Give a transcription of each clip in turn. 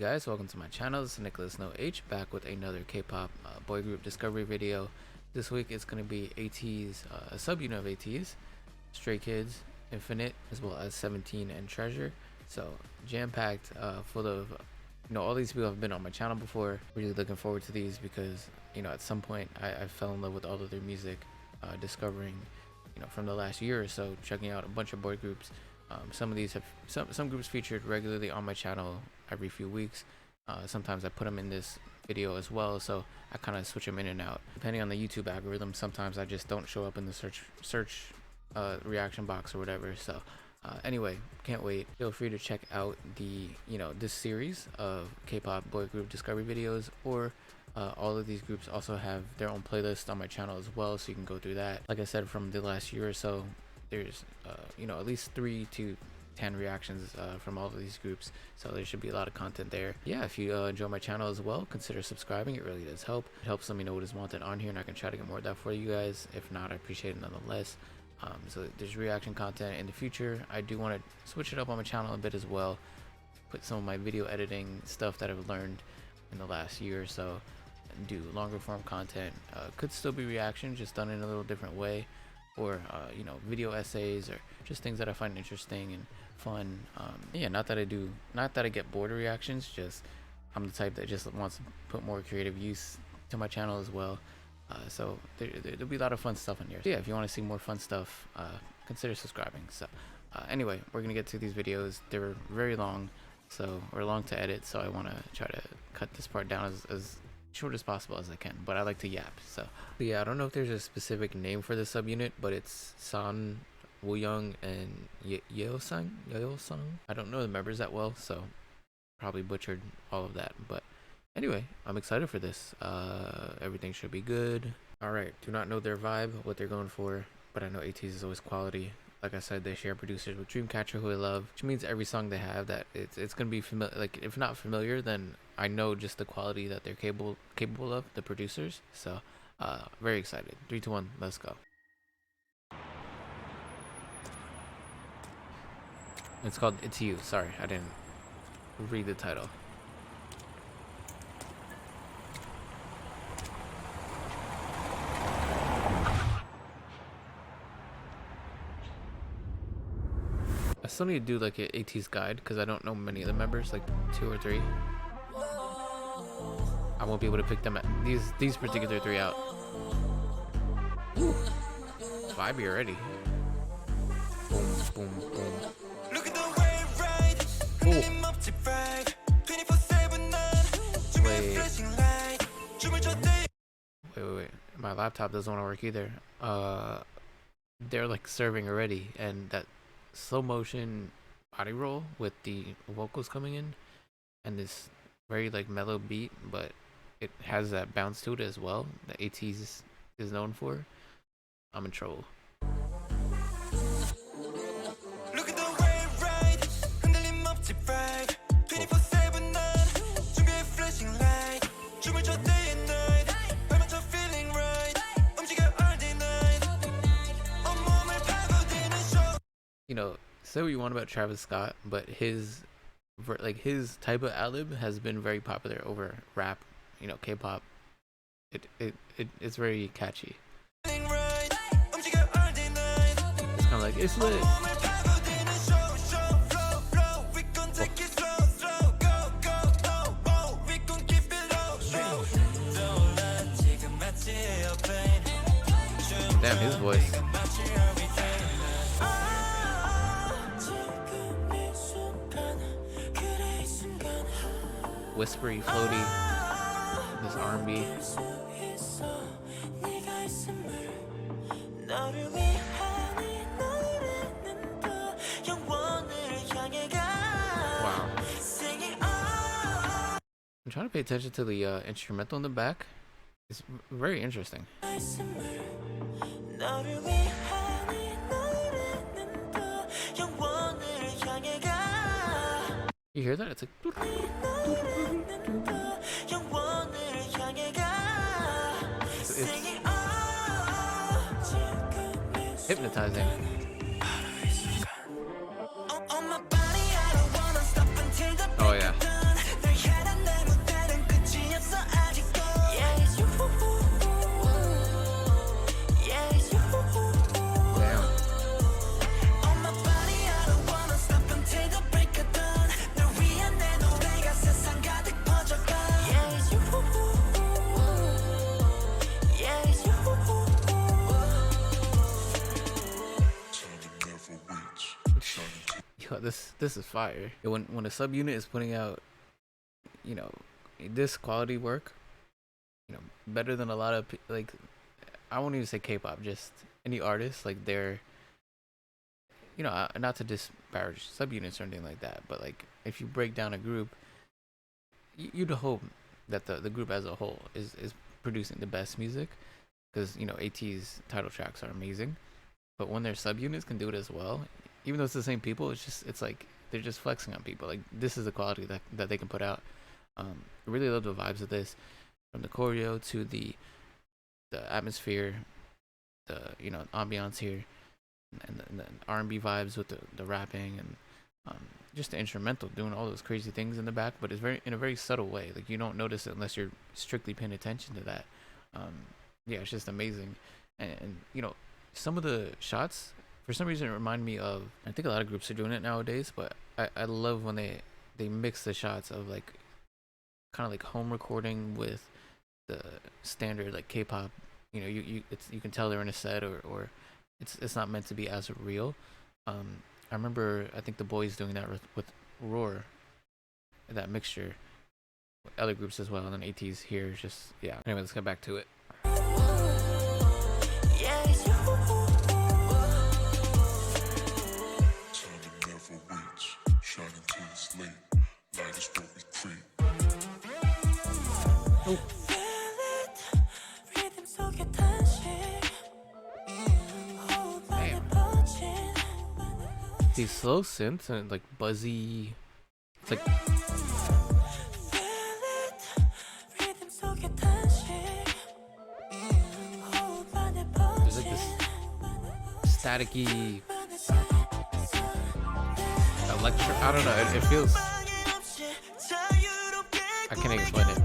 guys, welcome to my channel. This is Nicholas No H back with another K-pop boy group discovery video. This week it's going to be ATEEZ, a subunit of ATEEZ, Stray Kids, Infinite, as well as 17 and Treasure. So jam-packed, full of, all these people have been on my channel before. Really looking forward to these because, at some point I fell in love with all of their music, discovering, from the last year or so, checking out a bunch of boy groups. Some of these have some groups featured regularly on my channel every few weeks. Sometimes I put them in this video as well, so I kind of switch them in and out depending on the YouTube algorithm. Sometimes I just don't show up in the search reaction box or whatever. So anyway, can't wait. Feel free to check out the this series of K-pop boy group discovery videos, or all of these groups also have their own playlist on my channel as well, so you can go through that. Like I said, from the last year or so, there's at least 3 to 10 reactions from all of these groups, so there should be a lot of content there. Yeah, if you enjoy my channel as well, consider subscribing. It really does help. It helps let me know what is wanted on here, and I can try to get more of that for you guys. If not, I appreciate it nonetheless. So there's reaction content in the future. I do want to switch it up on my channel a bit as well, put some of my video editing stuff that I've learned in the last year or so, and do longer form content. Could still be reaction, just done in a little different way, or video essays, or just things that I find interesting and fun. Yeah, not that I get bored of reactions, just I'm the type that just wants to put more creative use to my channel as well. So there'll be a lot of fun stuff in here. So yeah, if you want to see more fun stuff, consider subscribing. So anyway, we're gonna get to these videos. They're very long, or long to edit, so I want to try to cut this part down as short as possible as I can, but I like to yap. So yeah, I don't know if there's a specific name for this subunit, but it's San, Wooyoung, and Yeosang. I don't know the members that well, so probably butchered all of that, but anyway, I'm excited for this. Everything should be good. All right, do not know their vibe, what they're going for, but I know ATEEZ is always quality. Like I said, they share producers with Dreamcatcher, who I love, which means every song they have that it's gonna be familiar. Like, if not familiar, then I know just the quality that they're capable of, the producers. So very excited. 3, 2, 1, let's go. It's called It's You. Sorry, I didn't read the title. I still need to do like an ATEEZ guide because I don't know many of the members, like 2 or 3. I won't be able to pick them at these particular 3 out. Ooh, it's vibey already. Boom, boom, boom. Ooh. Wait. My laptop doesn't want to work either. They're like serving already, and that slow motion body roll with the vocals coming in, and this very like mellow beat, but it has that bounce to it as well that ATEEZ is known for. I'm in trouble. Say what you want about Travis Scott, but his type of ad-lib has been very popular over rap, K-pop. It's very catchy. It's kind of like, it's lit. Damn, his voice. Whispery, floaty, this R&B. Wow. I'm trying to pay attention to the instrumental in the back. It's very interesting. You hear that? It's like it's hypnotizing. Oh yeah. yo, this is fire. When a subunit is putting out, you know, this quality work, you know, better than a lot of like, I won't even say K-pop, just any artist, like they're, you know, not to disparage subunits or anything like that, but like if you break down a group, you'd hope that the group as a whole is producing the best music, because you know ATEEZ title tracks are amazing, but when their subunits can do it as well, even though it's the same people, it's like they're just flexing on people. Like this is the quality that they can put out. I really love the vibes of this, from the choreo to the atmosphere, the you know ambiance here, and the R&B vibes with the rapping and just the instrumental doing all those crazy things in the back, but it's very in a very subtle way. Like you don't notice it unless you're strictly paying attention to that. Yeah, it's just amazing, and you know some of the shots for some reason remind me of, I think a lot of groups are doing it nowadays, but I love when they mix the shots of like kind of like home recording with the standard like K-pop. You know, you can tell they're in a set, or it's not meant to be as real. I remember, I think the boys doing that with Roar, that mixture, with other groups as well, and then ATEEZ here. Just yeah. Anyway, let's get back to it. Oh. These slow synths and like buzzy, it's like there's like this staticky electro, I don't know, it feels, I can't explain it.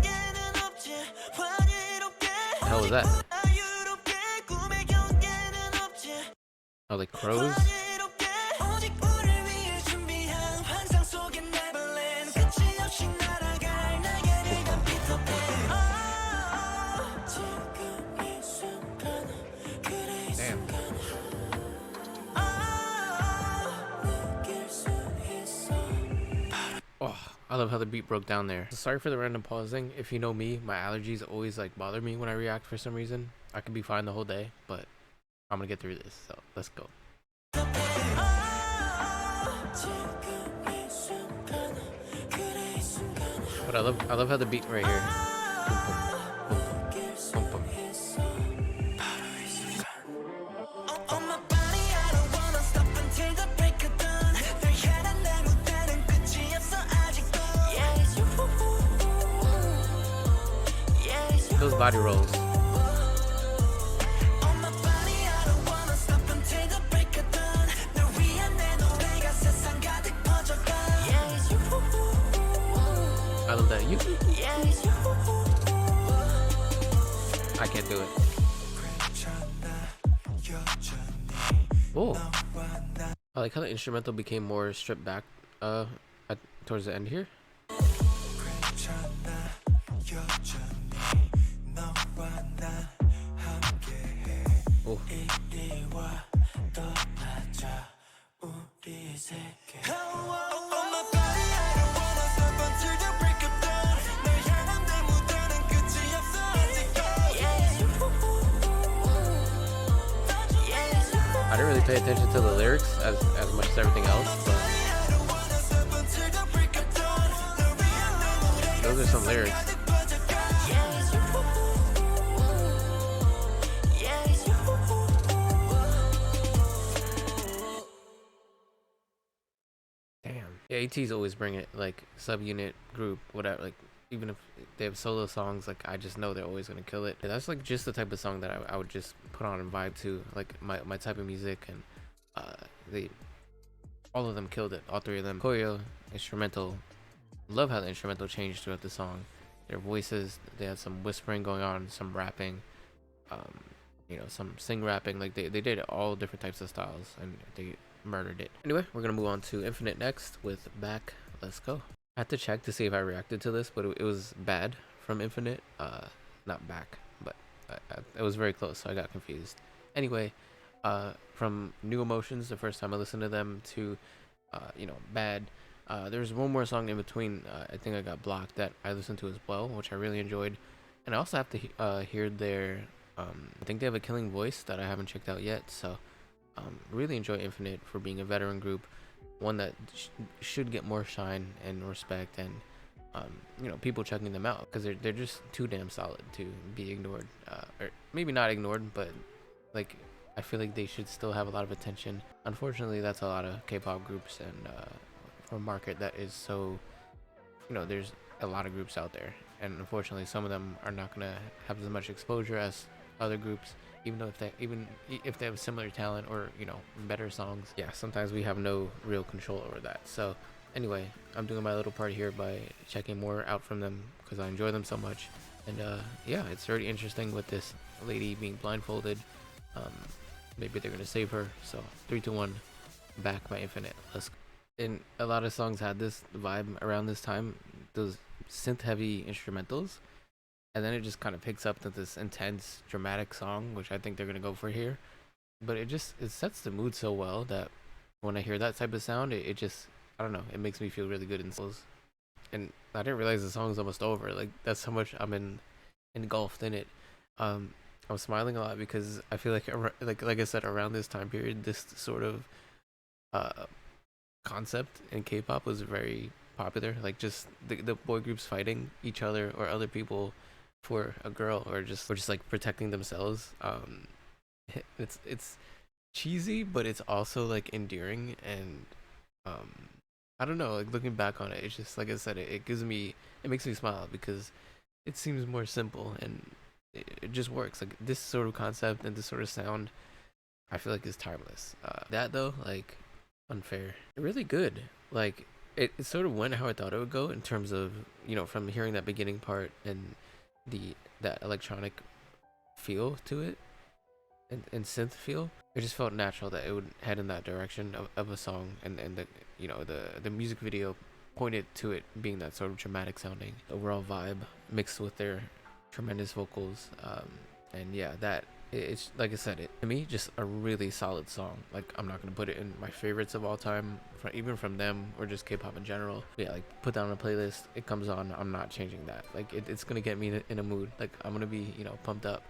The hell was that? Oh, like crows? Oh, I love how the beat broke down there. Sorry for the random pausing. If you know me, my allergies always like bother me when I react for some reason. I can be fine the whole day, but I'm gonna get through this, so let's go. But I love how the beat right here. Boom, boom, boom, boom, those body rolls. I love that. You. I can't do it. Oh. I like how the instrumental became more stripped back towards the end here. Oh. I didn't really pay attention to the lyrics as much as everything else, but those are some lyrics. Damn. Yeah, ATEEZ always bring it, like subunit, group, whatever, like even if they have solo songs, like I just know they're always gonna kill it. And that's like just the type of song that I would just put on and vibe to, like my type of music. And they all of them killed it, all three of them. Choreo, instrumental, love how the instrumental changed throughout the song. Their voices, they had some whispering going on, some rapping, you know, some sing rapping. Like they did all different types of styles, and they murdered it. Anyway, we're gonna move on to Infinite next with Back. Let's go. I had to check to see if I reacted to this, but it was bad from Infinite. Not Back, but it was very close, so I got confused. Anyway, from New Emotions, the first time I listened to them, to bad. There's one more song in between. I think I got blocked that I listened to as well, which I really enjoyed. And I also have to hear their. I think they have a Killing Voice that I haven't checked out yet. So really enjoy Infinite for being a veteran group, one that should get more shine and respect, and people checking them out because they're just too damn solid to be ignored, or maybe not ignored, but like I feel like they should still have a lot of attention. Unfortunately, that's a lot of K-pop groups, and for a market that is so, there's a lot of groups out there, and unfortunately, some of them are not gonna have as much exposure as other groups, even though if they have similar talent or better songs. Yeah, sometimes we have no real control over that. So anyway, I'm doing my little part here by checking more out from them because I enjoy them so much. And yeah, it's very interesting with this lady being blindfolded. Maybe they're gonna save her. So 3, 2, 1, back by Infinite. Let's go. And a lot of songs had this vibe around this time, those synth heavy instrumentals, and then it just kind of picks up to this intense dramatic song, which I think they're gonna go for here. But it sets the mood so well that when I hear that type of sound, it just, I don't know, it makes me feel really good in souls. And I didn't realize the song's almost over. Like that's how much I'm engulfed in it. I'm smiling a lot because I feel like I said, around this time period, this sort of concept in K-pop was very popular. Like just the boy groups fighting each other or other people for a girl, or just like protecting themselves. It's cheesy, but it's also like endearing, and um I don't know, like looking back on it, it's just like I said, it makes me smile because it seems more simple, and it just works. Like this sort of concept and this sort of sound, I feel like is timeless. That though, like unfair, really good. Like it sort of went how I thought it would go in terms of from hearing that beginning part and that electronic feel to it, and synth feel. It just felt natural that it would head in that direction of a song, and the music video pointed to it being that sort of dramatic sounding overall vibe mixed with their tremendous vocals. And yeah, it's like I said, it to me just a really solid song. Like I'm not gonna put it in my favorites of all time, even from them or just K-pop in general. But yeah, like put that on a playlist, it comes on, I'm not changing that. Like it's gonna get me in a mood. Like I'm gonna be pumped up.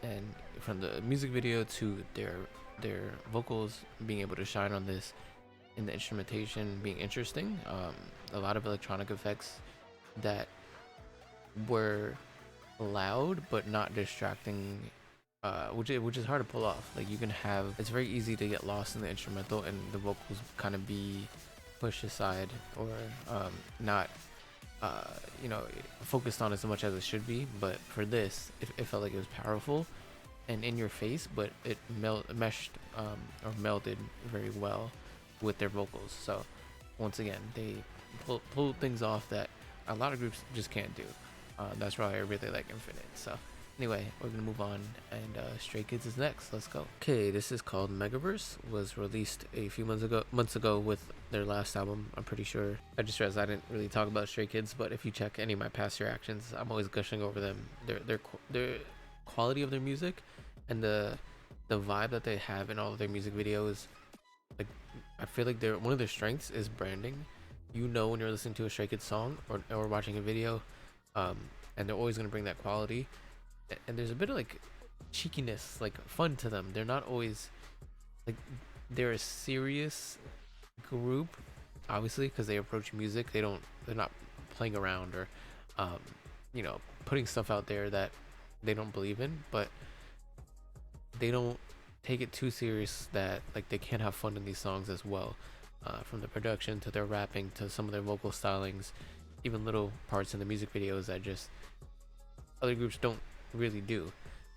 And from the music video to their vocals being able to shine on this, and the instrumentation being interesting, a lot of electronic effects that were loud but not distracting, which is hard to pull off. Like it's very easy to get lost in the instrumental and the vocals kind of be pushed aside, or not focused on as much as it should be. But for this, it felt like it was powerful and in your face, but it meshed or melded very well with their vocals. So once again, they pull things off that a lot of groups just can't do. That's why I really like Infinite. So anyway, we're gonna move on, and Stray Kids is next. Let's go. Okay, this is called Megaverse. Was released a few months ago with their last album, I'm pretty sure. I just realized I didn't really talk about Stray Kids, but if you check any of my past reactions, I'm always gushing over them. Their quality of their music, and the vibe that they have in all of their music videos. Like I feel like one of their strengths is branding. When you're listening to a Stray Kids song or watching a video, and they're always gonna bring that quality. And there's a bit of like cheekiness, like fun to them. They're not always like, they're a serious group, obviously, because they approach music. They're not playing around or putting stuff out there that they don't believe in, but they don't take it too serious that like they can't have fun in these songs as well. From the production to their rapping to some of their vocal stylings, even little parts in the music videos that just other groups don't really do.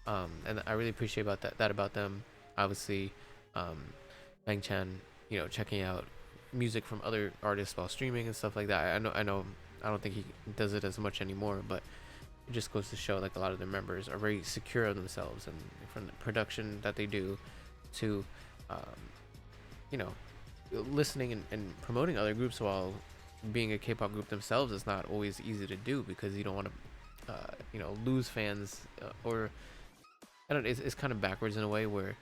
And I really appreciate that about them. Obviously, Bang Chan, checking out music from other artists while streaming and stuff like that. I know I don't think he does it as much anymore, but it just goes to show like a lot of their members are very secure of themselves, and from the production that they do to listening and promoting other groups while being a K-pop group themselves is not always easy to do, because you don't want to lose fans, or I don't know, it's kind of backwards in a way where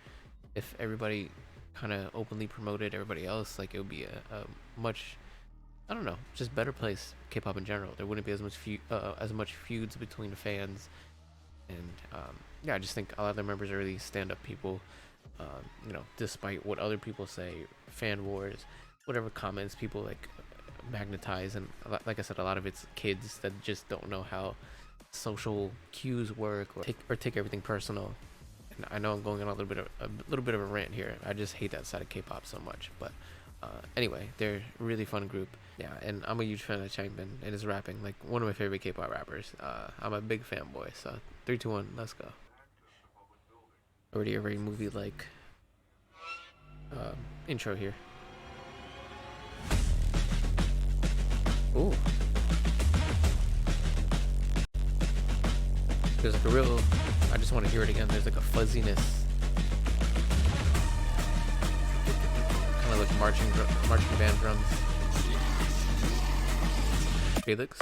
if everybody kind of openly promoted everybody else, like it would be a much, I don't know, just better place. K-pop in general, there wouldn't be as much feuds between the fans, and yeah, I just think a lot of their members are really stand-up people. You know, despite what other people say, fan wars, whatever comments people like magnetize, and like I said, a lot of it's kids that just don't know how social cues work, or take everything personal. And I know I'm going on a little bit of a rant here. I just hate that side of K-pop so much, but anyway, they're a really fun group. Yeah, and I'm a huge fan of Changbin and his rapping, like one of my favorite K-pop rappers. I'm a big fanboy. So 3, 2, 1, let's go. Already a very movie like intro here. Ooh. There's like a real, I just want to hear it again. There's like a fuzziness, kind of like marching band drums. Felix.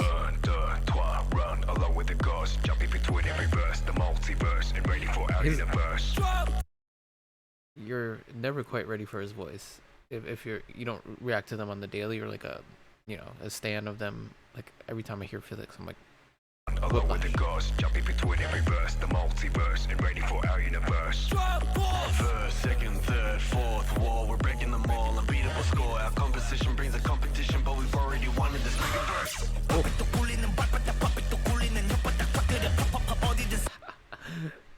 Run along with the ghost, jumping between every verse, the multiverse, and ready for our universe. You're never quite ready for his voice. If you don't react to them on the daily, or like a, you know, a stan of them. Like every time I hear Felix, I'm like, along with the ghost, jumping between every verse, the multiverse, and ready for our universe. First, second, third, fourth wall, we're breaking them all, unbeatable score. Our composition brings a competition, but we've already won in this bigger verse.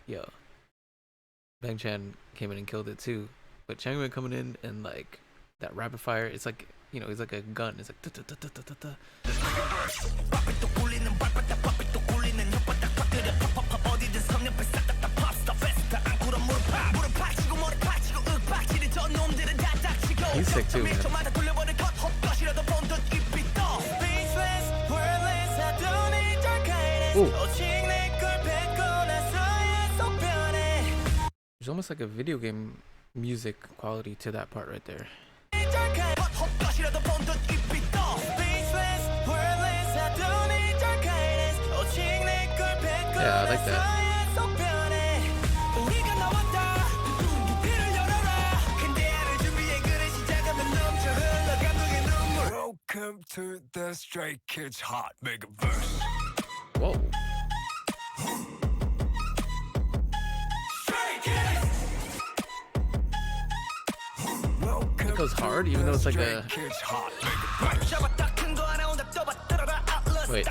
Yo, Bang Chan came in and killed it too, but Changmin coming in and like that rapid fire, it's like, you know, he's like a gun. It's like he's sick too, man. Ooh. There's almost like a video game music quality to that part right there. Yeah, I like that. Welcome to the Stray Kids Hot Mega Verse. Whoa. It goes hard, even though it's like a... Wait.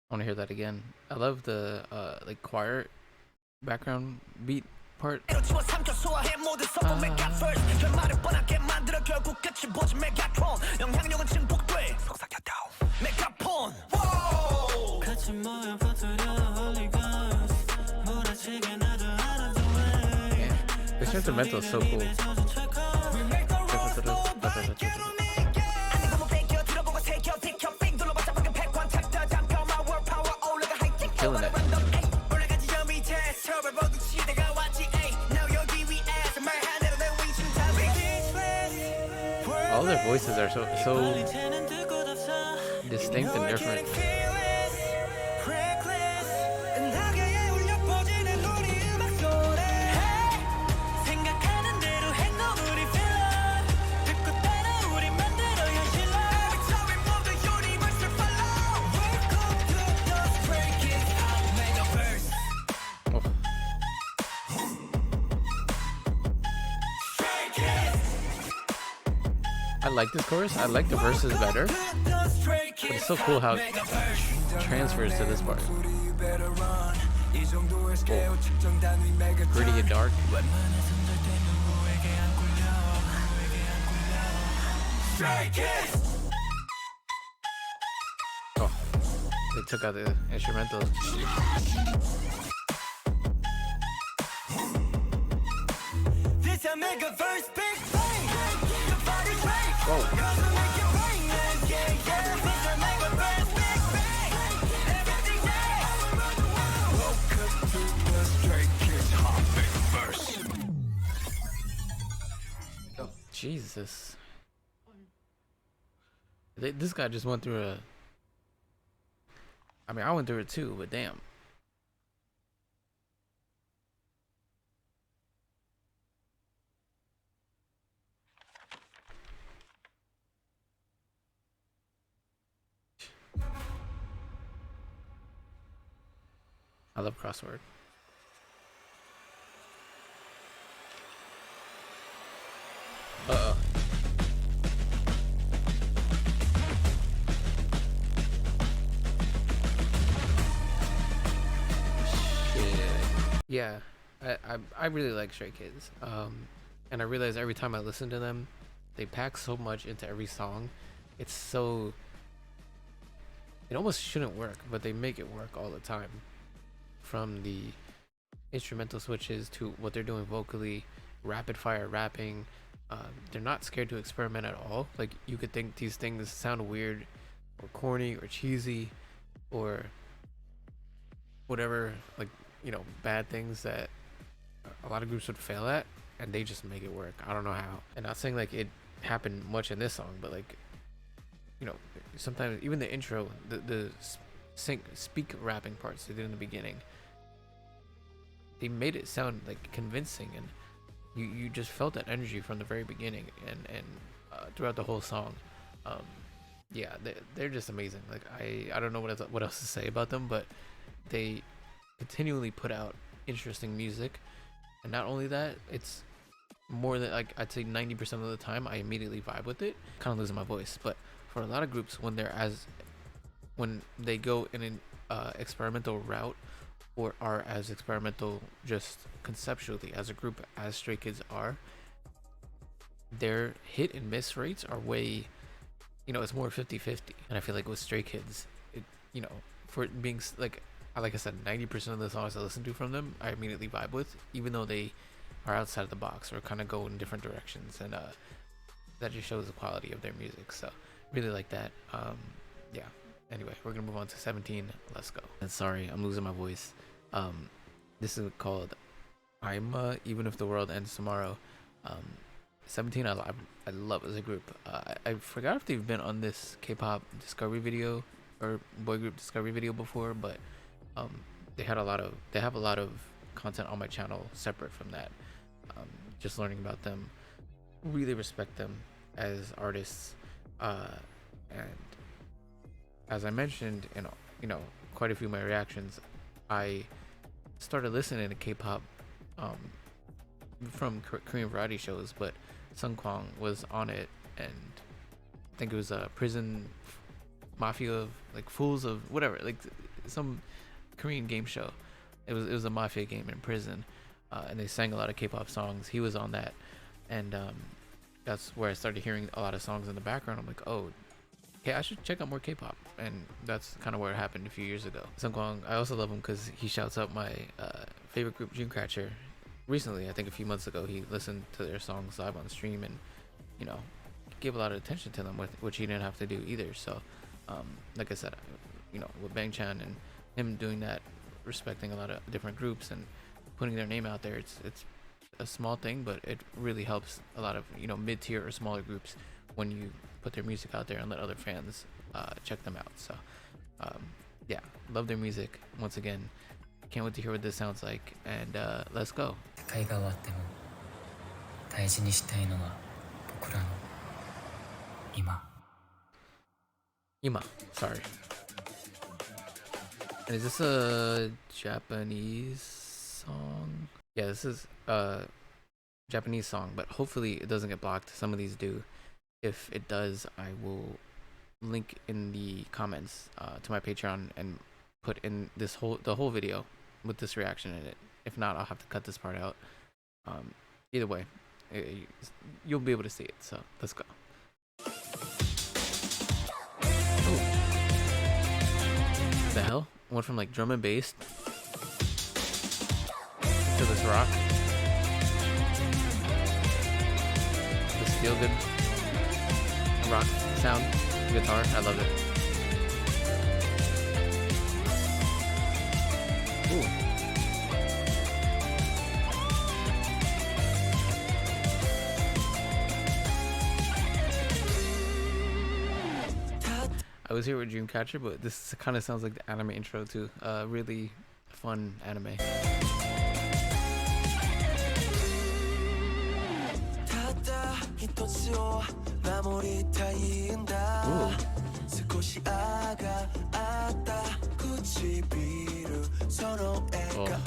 I want to hear that again. I love the like choir background beat part. This instrumental is so cool. Killing it. All their voices are so distinct and different. I like this chorus. I like the verses better, but it's so cool how it transfers to this part. Whoa. Gritty and dark. Oh, they took out the instrumentals. This a mega verse, big bang. Whoa. Oh, Jesus. This guy just went through a. I mean, I went through it too, but damn. I love crossword. Uh-oh. Yeah, I really like Stray Kids. And I realize every time I listen to them, they pack so much into every song. It's so it almost shouldn't work, but they make it work all the time. From the instrumental switches to what they're doing vocally, rapid fire rapping. They're not scared to experiment at all. Like you could think these things sound weird or corny or cheesy or whatever, like, bad things that a lot of groups would fail at, and they just make it work. I don't know how. And not saying like it happened much in this song, but like, sometimes even the intro, the speak rapping parts they did in the beginning, they made it sound like convincing, and you just felt that energy from the very beginning and throughout the whole song. Yeah, they're just amazing. Like I don't know what else to say about them, but they continually put out interesting music, and not only that, it's more than, like, I'd say 90% of the time I immediately vibe with it. Kind of losing my voice, but for a lot of groups, when they go in an experimental route, or are as experimental just conceptually as a group as Stray Kids are, their hit and miss rates are way, it's more 50-50. And I feel like with Stray Kids, for it being like I said, 90% of the songs I listen to from them I immediately vibe with, even though they are outside of the box or kind of go in different directions, and that just shows the quality of their music. So really like that. Yeah, anyway, we're gonna move on to 17. Let's go. And sorry, I'm losing my voice. This is called I'm Even If the World Ends Tomorrow. 17 I love as a group. I forgot if they've been on this K-pop discovery video or boy group discovery video before, but they have a lot of content on my channel separate from that. Just learning about them, really respect them as artists, and as I mentioned in quite a few of my reactions, I started listening to K-pop from Korean variety shows, but Sungkwang was on it, and I think it was a prison mafia, like Fools of whatever, like some Korean game show. It was a mafia game in prison, and they sang a lot of K-pop songs. He was on that, and that's where I started hearing a lot of songs in the background. I'm like, oh, okay, I should check out more K-pop, and that's kind of where it happened a few years ago. Sungkwang, I also love him because he shouts out my favorite group, Dreamcatcher. Recently, I think a few months ago, he listened to their songs live on stream, and gave a lot of attention to them, which he didn't have to do either. So, like I said, with Bang Chan and him doing that, respecting a lot of different groups and putting their name out there, it's a small thing, but it really helps a lot of mid-tier or smaller groups when you put their music out there and let other fans check them out. So yeah, love their music. Once again, can't wait to hear what this sounds like, and let's go. Ima, sorry. And is this a Japanese song? Yeah, this is a Japanese song, but hopefully it doesn't get blocked. Some of these do. If it does, I will link in the comments to my Patreon and put in the whole video with this reaction in it. If not, I'll have to cut this part out. Either way, you'll be able to see it. So let's go. Ooh. The hell? Went from like drum and bass to this rock. This feel good rock sound guitar. I love it. Ooh. was here with Dreamcatcher, but this kind of sounds like the anime intro to really fun anime. Ooh.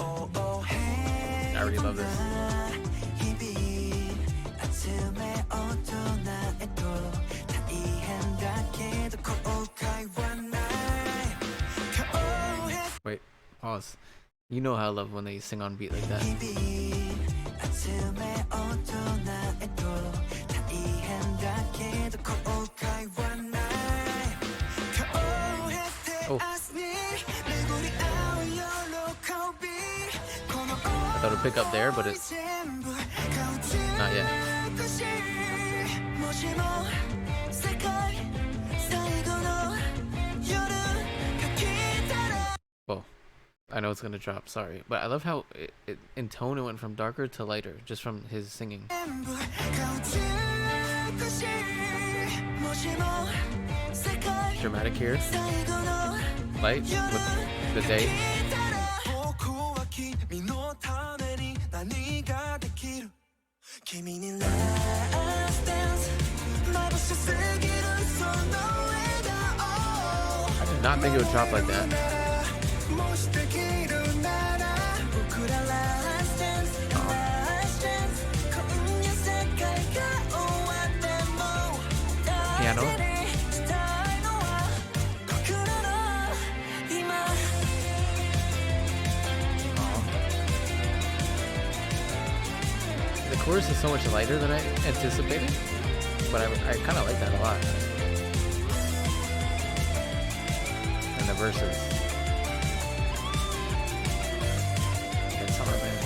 Oh. I already love this. Wait, pause. You know how I love when they sing on beat like that. Oh. I thought it'd pick up there, but it's not yet. Whoa. I know it's gonna drop, sorry. But I love how in tone it went from darker to lighter, just from his singing. Dramatic here. Light with the day. I did not think it would drop like that. Piano. The chorus is so much lighter than I anticipated, but I kind of like that a lot. And the verses. It's hard, man.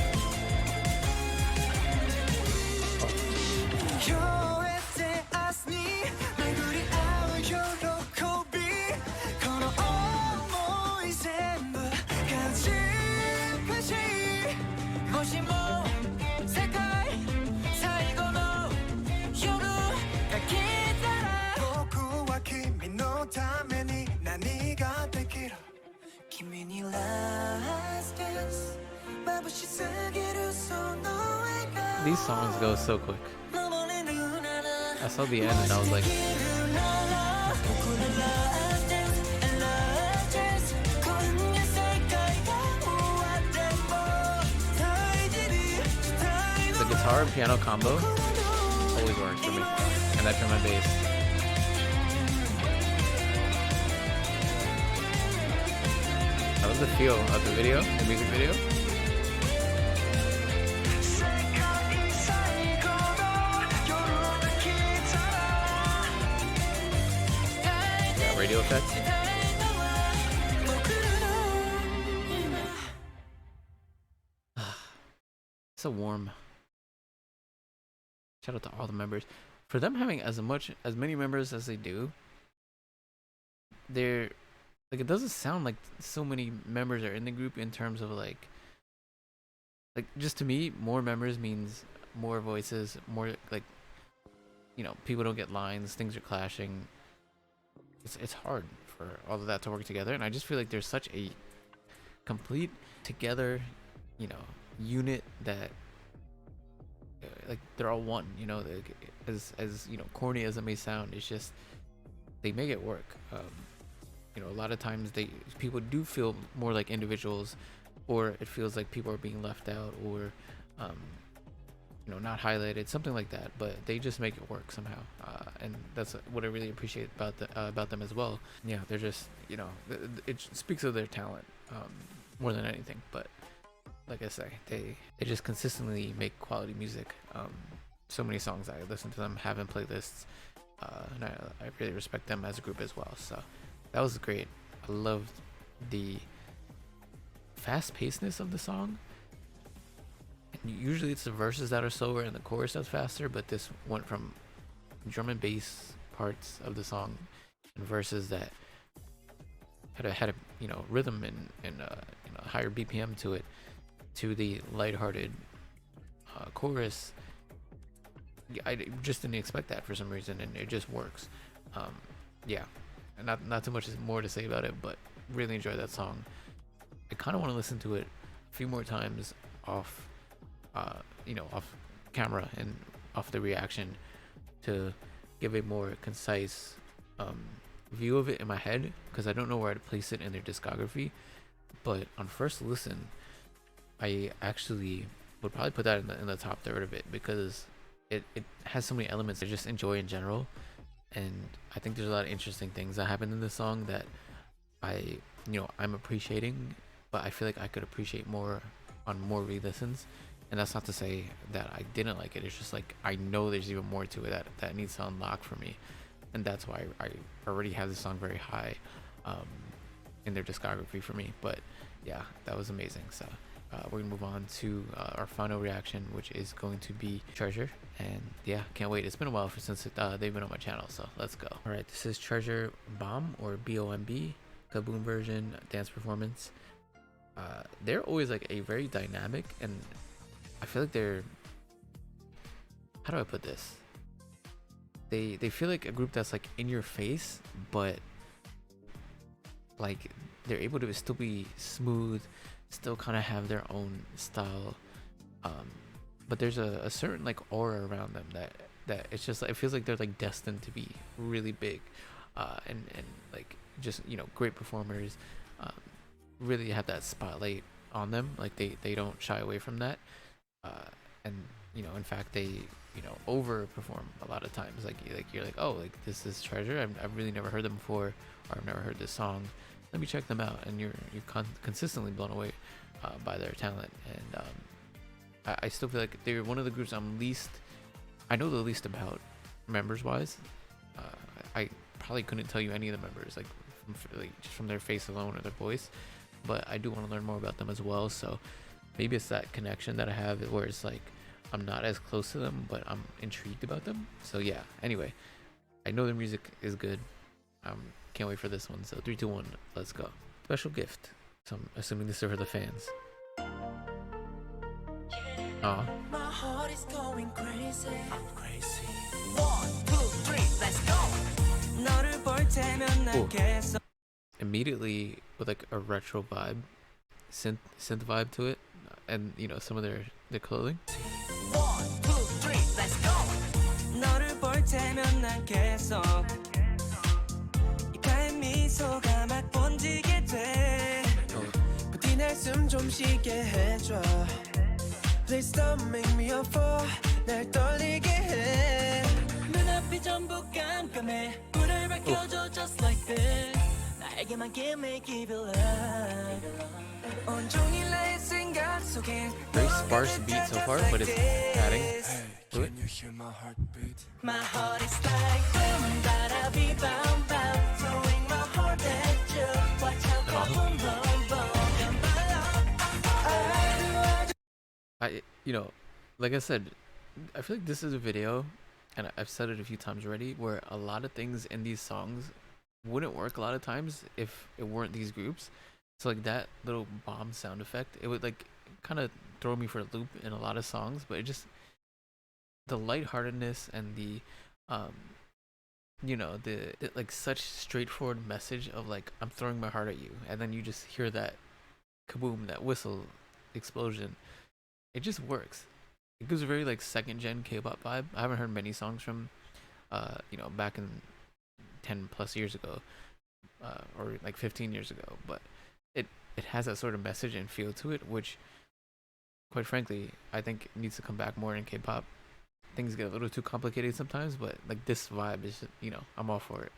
These songs go so quick. I saw the end and I was like, the guitar and piano combo always works for me, and that's for my bass. That was the feel of the video, the music video. Radio effect. So warm. Shout out to all the members. For them having as many members as they do, they're like, it doesn't sound like so many members are in the group in terms of like just to me, more members means more voices, more like, you know, people don't get lines, things are clashing. It's hard for all of that to work together, and I just feel like there's such a complete together, you know, unit that like they're all one, you know, as you know, corny as it may sound, it's just they make it work. You know, a lot of times people do feel more like individuals, or it feels like people are being left out, or you know, not highlighted, something like that, but they just make it work somehow, and that's what I really appreciate about them as well. Yeah, they're just, you know, it speaks of their talent more than anything. But like I say, they just consistently make quality music. So many songs I listen to them, have in playlists, and I really respect them as a group as well. So that was great. I loved the fast-pacedness of the song. Usually it's the verses that are slower and the chorus that's faster, but this went from drum and bass parts of the song and verses that had a you know, rhythm and you know, higher BPM to it, to the lighthearted chorus. I just didn't expect that for some reason, and it just works. Yeah, not too much more to say about it, but really enjoyed that song. I kind of want to listen to it a few more times off, off camera and off the reaction to give a more concise view of it in my head, because I don't know where to place it in their discography. But on first listen, I actually would probably put that in the top third of it, because it has so many elements I just enjoy in general, and I think there's a lot of interesting things that happen in this song that I'm appreciating, but I feel like I could appreciate more on more re-listens. And that's not to say that I didn't like it. It's just like I know there's even more to it that needs to unlock for me, and that's why I already have this song very high in their discography for me. But yeah, that was amazing. So we're gonna move on to our final reaction, which is going to be Treasure. And yeah, can't wait. It's been a while since they've been on my channel, so let's go. All right, this is Treasure Bomb, or BOMB, Kaboom version dance performance. They're always like a very dynamic, and I feel like they're, how do I put this? They feel like a group that's like in your face, but like they're able to still be smooth, still kind of have their own style, but there's a certain like aura around them that it's just like, it feels like they're like destined to be really big, and like just great performers, really have that spotlight on them. Like they don't shy away from that, and in fact they overperform a lot of times. Like you're like, oh, like this is Treasure, I've really never heard them before, or I've never heard this song, let me check them out. And you're consistently blown away by their talent. And I still feel like they're one of the groups I know the least about members wise. I probably couldn't tell you any of the members, like just from their face alone or their voice, but I do want to learn more about them as well. So maybe it's that connection that I have where it's like I'm not as close to them, but I'm intrigued about them. So yeah, anyway, I know their music is good. Can't wait for this one. So 3, 2, 1, let's go. Special gift. So I'm assuming this is for the fans. Aw. My heart is going crazy. I'm crazy. 1, 2, 3, let's go. 너를 볼 때면 난 계속. Immediately with like a retro vibe, synth vibe to it, and some of their clothing. 1, 2, 3, let's go. 너를 볼 때면 난 계속 이가의 미소가 막 번지게 돼. 부디 날 숨 좀 쉬게 해줘. Please don't make me a fool. 날 떨리게 해. 눈앞이 전부 깜깜해. 불을 밝혀줘 just like this. 나에게만 give it love. 온종일 나의 생각 속에 Very sparse beat so far, but it's adding to it. Can you hear my heartbeat? My heart is like boom, bada bam bam, throwing my heart at you. Watch out, go boom boom boom. And my love, Like I said, I feel like this is a video, and I've said it a few times already, where a lot of things in these songs wouldn't work a lot of times if it weren't these groups. So like that little bomb sound effect, it would like kind of throw me for a loop in a lot of songs, but it just, the lightheartedness and the like such straightforward message of like, I'm throwing my heart at you, and then you just hear that kaboom, that whistle explosion. It just works. It gives a very like second gen K-pop vibe. I haven't heard many songs from back in 10 plus years ago, or like 15 years ago, but it has that sort of message and feel to it, which quite frankly I think needs to come back more in K-pop. Things get a little too complicated sometimes, but like this vibe is I'm all for it.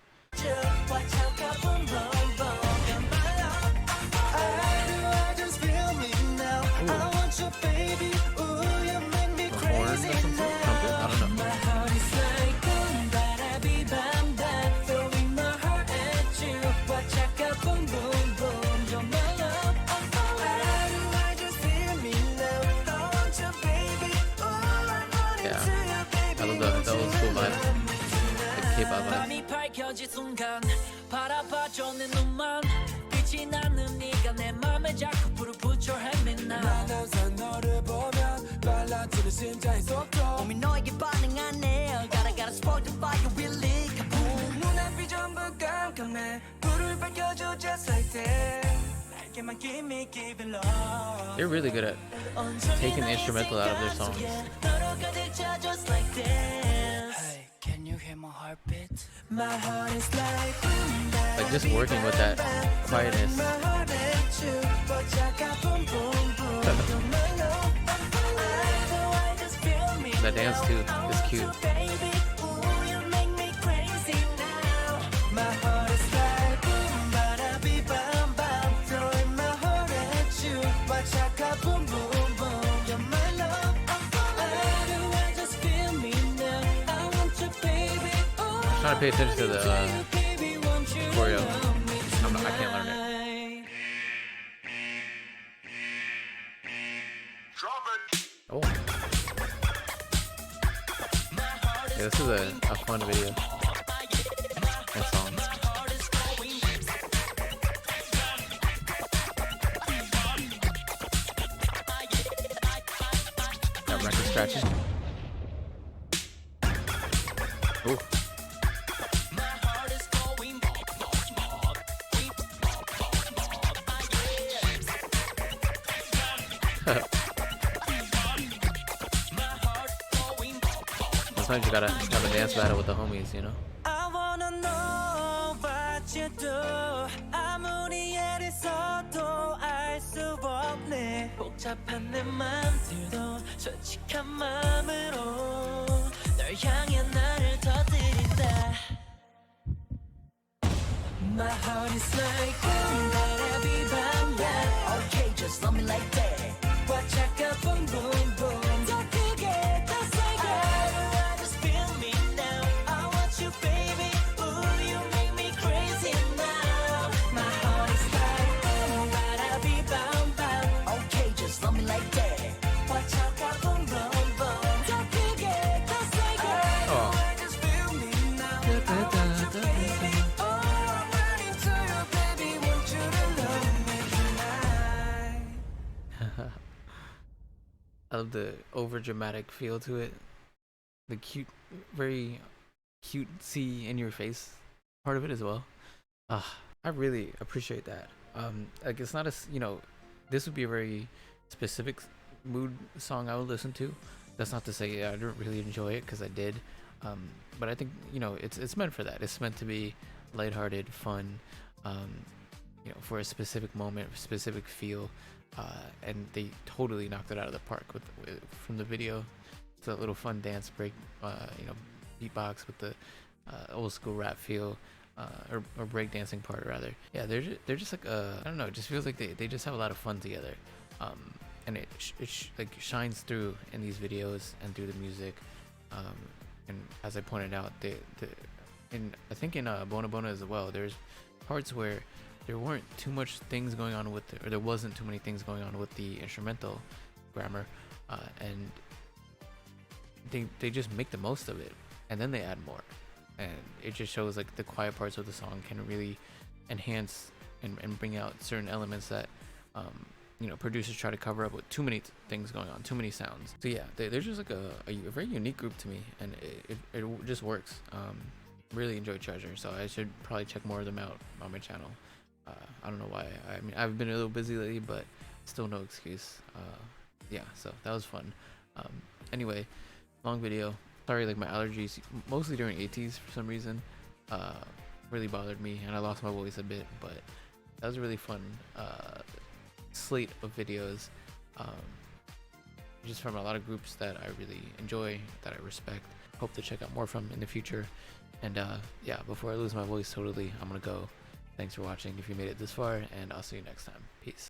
I don't know. That was cool vibe. Like K-pop vibe. 밝혀질 순간 바라봐줘 내 눈만 빛이 나는 네가 내 맘에 자꾸 불을 붙여 헤매나 난 항상 너를 보면 빨라지는 심장의 속도 몸이 너에게 반응하네 Gotta spoil the fire really kaboom 눈앞이 전부 깜깜해 들춰줘 just like that 날개만 give me give it love They're really good at taking the instrumental out of their songs. 너로 가득 차 just like this Hey, can you hear my heartbeat? My heart is like Like just working with that quietness. My heart at you but 잠깐 boom boom boom You're my love I just feel me That dance too is cute. baby ooh you make me crazy now My heart is like boom bada bam bam throwing my heart at you but 잠깐 boom boom boom You're my love I just feel me now I want you baby ooh I'm trying to pay attention to the baby want you choreo. love me I can't learn it. tonight. Oh. Yeah, this is a fun video and song. Got record scratching. Ooh. Sometimes you gotta have a dance battle with the homies, you know? I wanna know what you do 아무리 애를 써도 알 수 없네 복잡한 내 맘들도 솔직한 마음으로 널 향해 나를 터뜨린다 My heart is like boom baby bam bam Okay just love me like that Watch out go boom boom boom 더 크게 더 세게 I just feel me now I want you baby Ooh you make me crazy now My heart is like boom bada bam bam Okay just love me like that Watch out go boom boom boom 더 크게 더 세게 Oh. I just feel me now I want you baby Oh I'm running to you baby Want you to love me tonight I love the over dramatic feel to it. The cute, very cutesy in your face part of it as well. I really appreciate that. Like it's not you know, this would be a very specific mood song I would listen to. That's not to say I didn't really enjoy it, because I did. But I think, you know, it's meant for that. It's meant to be lighthearted, fun, you know, for a specific moment, specific feel. And they totally knocked it out of the park with from the video. It's a little fun dance break, you know, beatbox with the old school rap feel, or breakdancing part rather. Yeah, they're just like I don't know. It just feels like they just have a lot of fun together, and it like shines through in these videos and through the music. And as I pointed out, I think in Bona Bona as well, there's parts where there weren't too much things going on with or there wasn't too many things going on with the instrumental grammar, and they just make the most of it, and then they add more, and it just shows like the quiet parts of the song can really enhance and bring out certain elements that you know, producers try to cover up with too many things going on, too many sounds. So yeah, they're just like a very unique group to me, and it just works. Really enjoy Treasure, so I should probably check more of them out on my channel. I don't know why. I mean, I've been a little busy lately, but still no excuse. Yeah, so that was fun. Anyway, long video. Sorry, like my allergies, mostly during ATEEZ for some reason, really bothered me, and I lost my voice a bit. But that was a really fun slate of videos, just from a lot of groups that I really enjoy, that I respect. Hope to check out more from in the future. And yeah, before I lose my voice totally, I'm gonna go. Thanks for watching if you made it this far, and I'll see you next time. Peace.